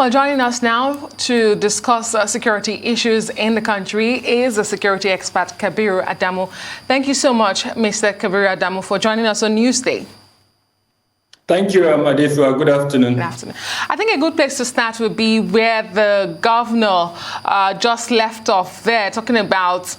Well, joining us now to discuss security issues in the country is the security expert Kabiru Adamu. Thank you so much, Mr. Kabiru Adamu, for joining us on Newsday. Thank you, Adesua. Good afternoon. Good afternoon. I think a good place to start would be where the governor just left off there, talking about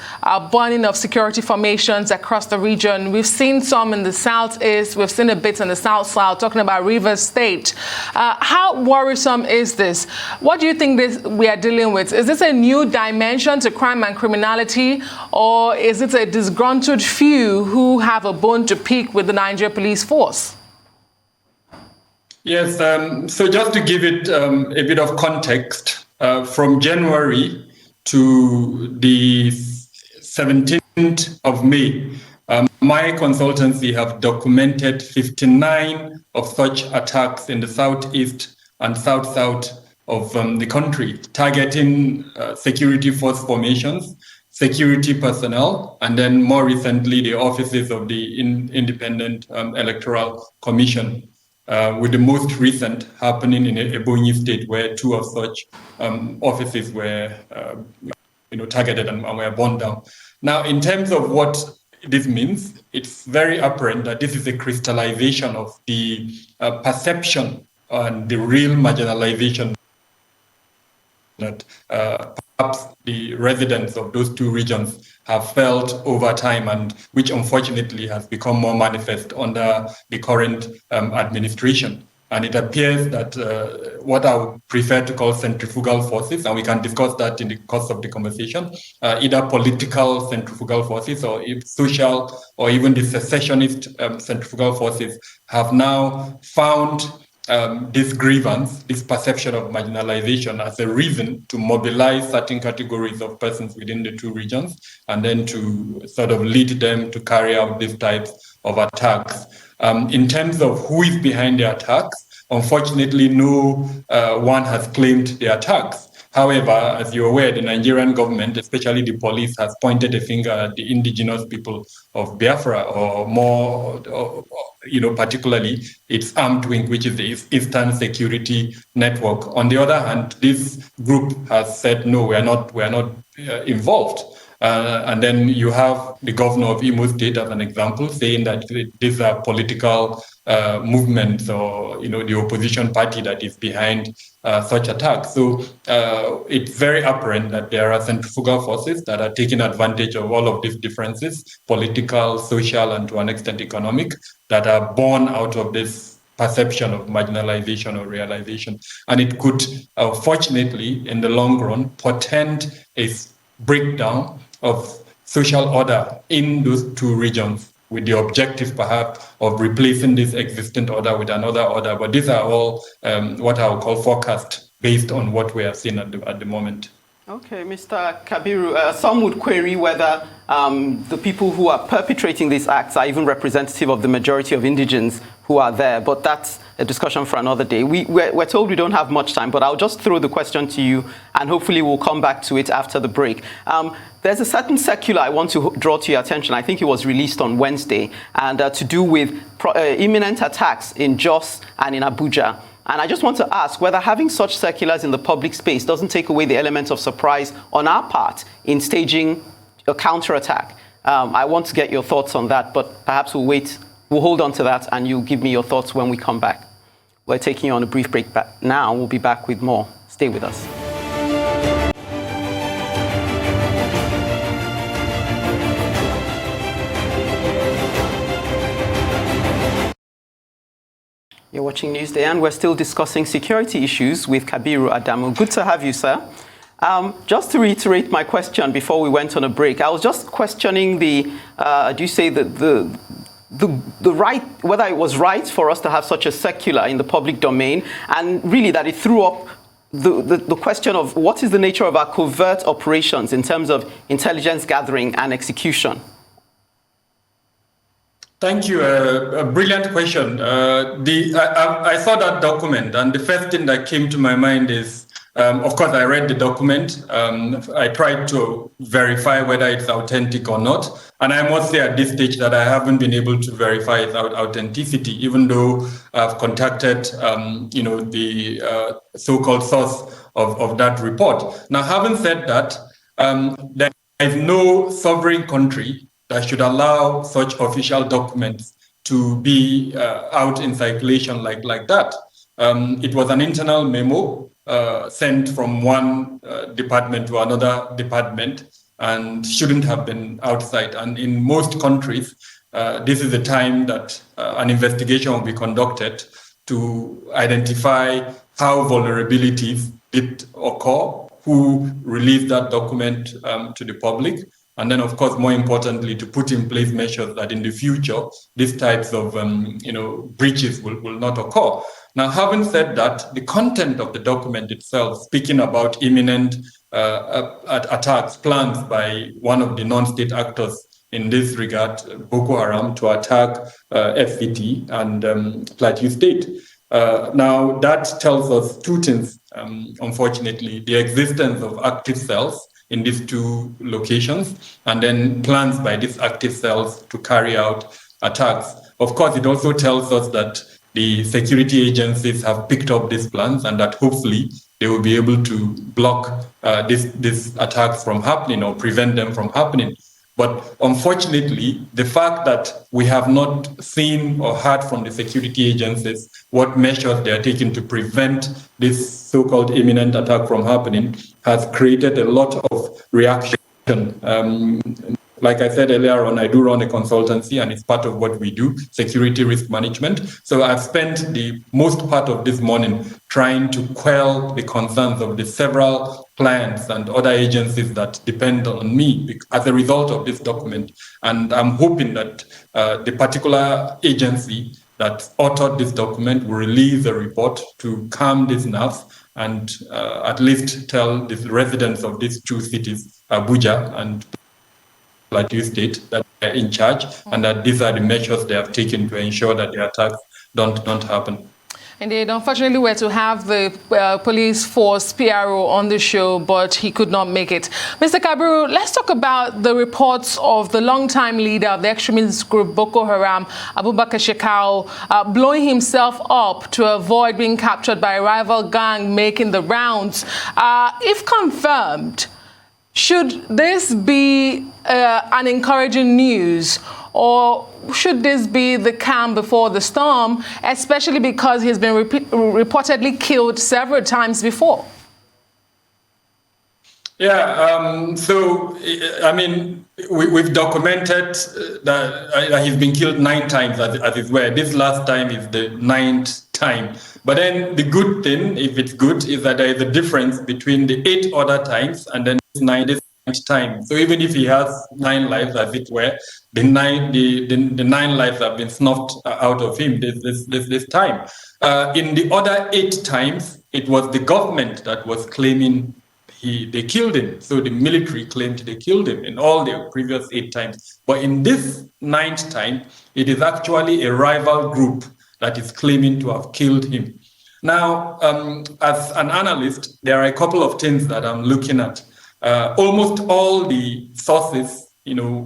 burning of security formations across the region. We've seen some in the southeast. We've seen a bit in the south, talking about Rivers State. How worrisome is this? What do you think we are dealing with? Is this a new dimension to crime and criminality, or is it a disgruntled few who have a bone to pick with the Nigeria police force? Yes, so just to give it a bit of context, from January to the 17th of May, my consultancy have documented 59 of such attacks in the southeast and south of the country, targeting security force formations, security personnel, and then more recently, the offices of the Independent Electoral Commission. With the most recent happening in Ebonyi State, where two of such offices were targeted and were burned down. Now, in terms of what this means, it's very apparent that this is a crystallization of the perception and the real marginalization that perhaps the residents of those two regions have felt over time, and which unfortunately has become more manifest under the current administration. And it appears that what I would prefer to call centrifugal forces, and we can discuss that in the course of the conversation, either political centrifugal forces or social or even the secessionist centrifugal forces, have now found this grievance, this perception of marginalization as a reason to mobilize certain categories of persons within the two regions and then to sort of lead them to carry out these types of attacks. In terms of who is behind the attacks, unfortunately, no one has claimed the attacks. However, as you're aware, the Nigerian government, especially the police, has pointed a finger at the indigenous people of Biafra, or more, particularly its armed wing, which is the Eastern Security Network. On the other hand, this group has said, no, we are not involved. And then you have the governor of Imo State as an example, saying that these are political movements or the opposition party that is behind such attacks. So it's very apparent that there are centrifugal forces that are taking advantage of all of these differences, political, social, and to an extent economic, that are born out of this perception of marginalization or realization. And it could, fortunately, in the long run, portend a breakdown of social order in those two regions, with the objective perhaps of replacing this existing order with another order. But these are all what I would call forecast based on what we are seeing at the moment. Okay, Mr. Kabiru, some would query whether the people who are perpetrating these acts are even representative of the majority of indigents who are there, but that's a discussion for another day. We're told we don't have much time, but I'll just throw the question to you, and hopefully we'll come back to it after the break. There's a certain circular I want to draw to your attention. I think it was released on Wednesday, and to do with imminent attacks in Jos and in Abuja. And I just want to ask whether having such circulars in the public space doesn't take away the element of surprise on our part in staging a counterattack. I want to get your thoughts on that, but perhaps we'll wait. We'll hold on to that, and you'll give me your thoughts when we come back. We're taking you on a brief break back now. We'll be back with more. Stay with us. You're watching Newsday, and we're still discussing security issues with Kabiru Adamu. Good to have you, sir. Just to reiterate my question before we went on a break, I was just questioning the right, whether it was right for us to have such a circular in the public domain, and really that it threw up the question of what is the nature of our covert operations in terms of intelligence gathering and execution. Thank you. A brilliant question. I saw that document, and the first thing that came to my mind is Of course, I read the document. I tried to verify whether it's authentic or not. And I must say at this stage that I haven't been able to verify its authenticity, even though I've contacted, the so-called source of that report. Now, having said that, there is no sovereign country that should allow such official documents to be out in circulation like that. It was an internal memo sent from one department to another department and shouldn't have been outside. And in most countries, this is the time that an investigation will be conducted to identify how vulnerabilities did occur, who released that document to the public, and then, of course, more importantly, to put in place measures that in the future, these types of breaches will not occur. Now, having said that, the content of the document itself, speaking about imminent attacks, plans by one of the non-state actors in this regard, Boko Haram, to attack FCT and Plateau State. Now, that tells us two things, unfortunately: the existence of active cells in these two locations, and then plans by these active cells to carry out attacks. Of course, it also tells us that the security agencies have picked up these plans and that hopefully they will be able to block these attacks from happening or prevent them from happening. But unfortunately, the fact that we have not seen or heard from the security agencies what measures they are taking to prevent this so-called imminent attack from happening has created a lot of reaction. Like I said earlier on, I do run a consultancy and it's part of what we do, security risk management. So I've spent the most part of this morning trying to quell the concerns of the several clients and other agencies that depend on me as a result of this document. And I'm hoping that the particular agency that authored this document will release a report to calm these nerves and at least tell the residents of these two cities, Abuja and Plateau State, that they're in charge and that these are the measures they have taken to ensure that the attacks don't happen. Indeed, unfortunately, we're to have the police force PRO on the show, but he could not make it. Mr. Kabiru, let's talk about the reports of the longtime leader of the extremist group Boko Haram, Abubakar Shekau, blowing himself up to avoid being captured by a rival gang making the rounds. If confirmed, should this be an encouraging news, or should this be the calm before the storm, especially because he's been reportedly killed several times before? Yeah, so, I mean, we've documented that he's been killed 9 times, as it were. This last time is the 9th time. But then the good thing, if it's good, is that there is a difference between the 8 other times and then this 9th time. So even if he has 9 lives, as it were, the 9 lives have been snuffed out of him this time. In the other 8 times, it was the government that was claiming they killed him. So the military claimed they killed him in all the previous 8 times. But in this 9th time, it is actually a rival group that is claiming to have killed him. Now, as an analyst, there are a couple of things that I'm looking at. Almost all the sources,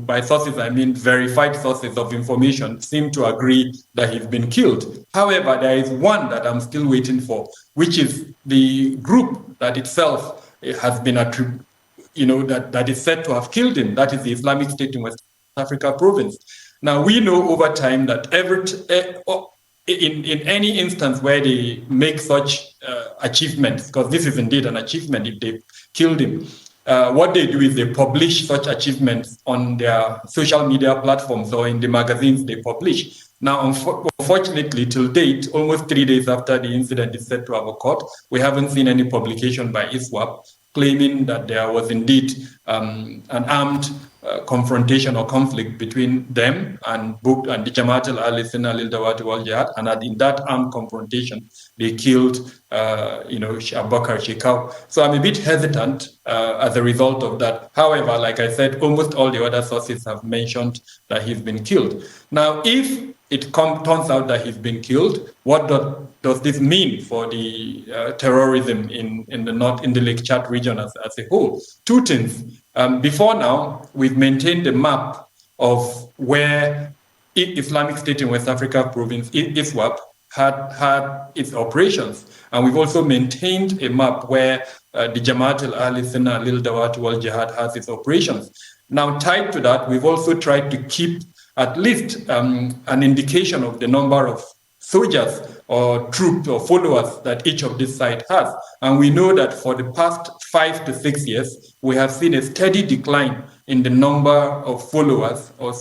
by sources I mean verified sources of information, seem to agree that he's been killed. However, there is one that I'm still waiting for, which is the group that itself has been that is said to have killed him. That is the Islamic State in West Africa province. Now, we know over time that in any instance where they make such achievements, because this is indeed an achievement if they killed him, what they do is they publish such achievements on their social media platforms or in the magazines they publish. Now, unfortunately, till date, almost 3 days after the incident is said to have occurred, we haven't seen any publication by ISWAP claiming that there was indeed an armed confrontation or conflict between them and the Jamaat al-Sunnah al-Dawat wal-Jihad, and that in that armed confrontation they killed Abubakar Shekau. So I'm a bit hesitant as a result of that. However, like I said, almost all the other sources have mentioned that he's been killed. Now, if it turns out that he's been killed, what does this mean for the terrorism in the Lake Chad region as a whole? Two things. Before now, we've maintained a map of where Islamic State in West Africa province, ISWAP, had its operations. And we've also maintained a map where the Jamaat al-Sunnah al-Dawat wal-Jihad has its operations. Now, tied to that, we've also tried to keep at least an indication of the number of soldiers or troops or followers that each of these sites has. And we know that for the past 5 to 6 years, we have seen a steady decline in the number of followers or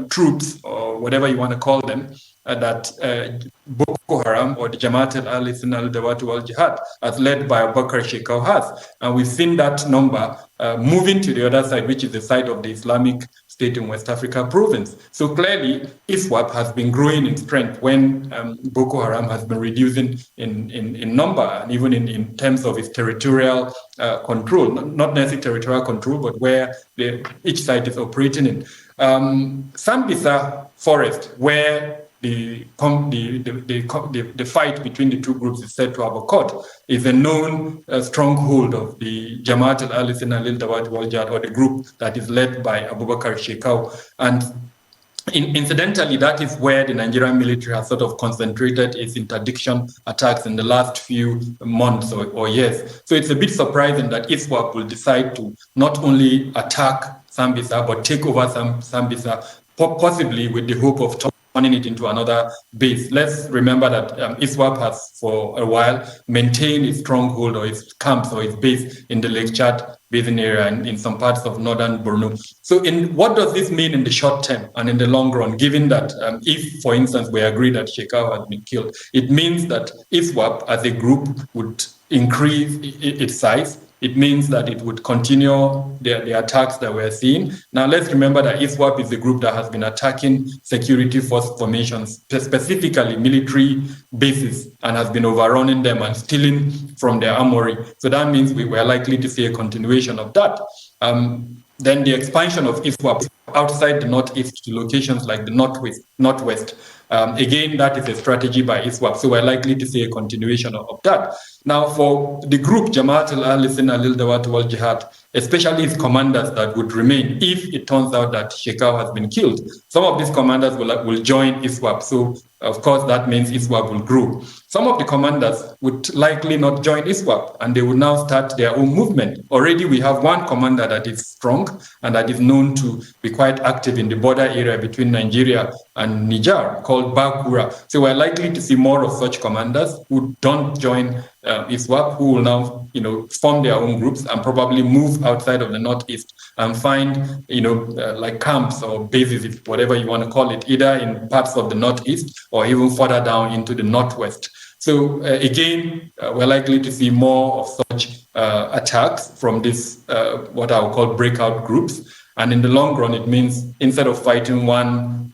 troops or whatever you want to call them that Boko Haram or the Jamaat al-Sunnah al-Dawat wal-Jihad as led by Abubakar Shekau has. And we've seen that number moving to the other side, which is the side of the Islamic State in West Africa province. So clearly, ISWAP has been growing in strength when Boko Haram has been reducing in number and even in terms of its territorial control, not necessarily territorial control, but where each side is operating in. Sambisa Forest, where the fight between the two groups is said to have occurred, is a known stronghold of the Jamaat al-Sunnah al-Dawat wal-Jihad, or the group that is led by Abubakar Shekau. And incidentally, that is where the Nigerian military has sort of concentrated its interdiction attacks in the last few months or years. So it's a bit surprising that ISWAP will decide to not only attack Sambisa, but take over Sambisa, possibly with the hope of turning it into another base. Let's remember that ISWAP has for a while maintained its stronghold or its camps or its base in the Lake Chad basin area and in some parts of northern Borno. So what does this mean in the short term and in the long run, given that if, for instance, we agree that Shekau has been killed, it means that ISWAP as a group would increase its size. It means that it would continue the attacks that we're seeing. Now, let's remember that ISWAP is the group that has been attacking security force formations, specifically military bases, and has been overrunning them and stealing from their armory. So that means we were likely to see a continuation of that. Then the expansion of ISWAP outside the northeast to locations like the northwest. Again, that is a strategy by ISWAP, so we're likely to see a continuation of that. Now, for the group Jamaat al-Sunnah al-Dawat wal-Jihad, especially its commanders that would remain if it turns out that Shekau has been killed, some of these commanders will join ISWAP. So, of course, that means ISWAP will grow. Some of the commanders would likely not join ISWAP, and they would now start their own movement. Already, we have one commander that is strong and that is known to be quite active in the border area between Nigeria and Niger, called Bakura. So we're likely to see more of such commanders who don't join ISWAP, who will now, form their own groups and probably move outside of the northeast and find, like camps or bases, whatever you want to call it, either in parts of the northeast or even further down into the northwest. So again, we're likely to see more of such attacks from this, what I would call breakout groups. And in the long run, it means instead of fighting one,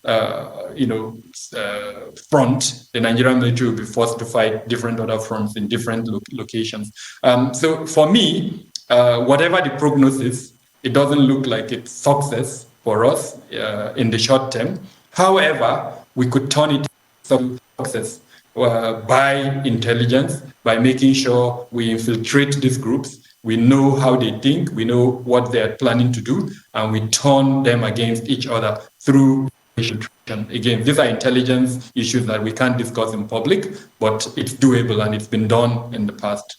front, the Nigerian military will be forced to fight different other fronts in different locations. So for me, whatever the prognosis, it doesn't look like it's success for us in the short term. However, we could turn it into success by intelligence, by making sure we infiltrate these groups. We know how they think, we know what they're planning to do, and we turn them against each other through infiltration. Again, these are intelligence issues that we can't discuss in public, but it's doable and it's been done in the past.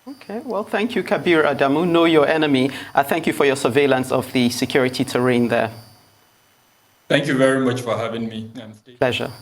Okay, well, thank you, Kabiru Adamu. Know your enemy. Thank you for your surveillance of the security terrain there. Thank you very much for having me. Pleasure.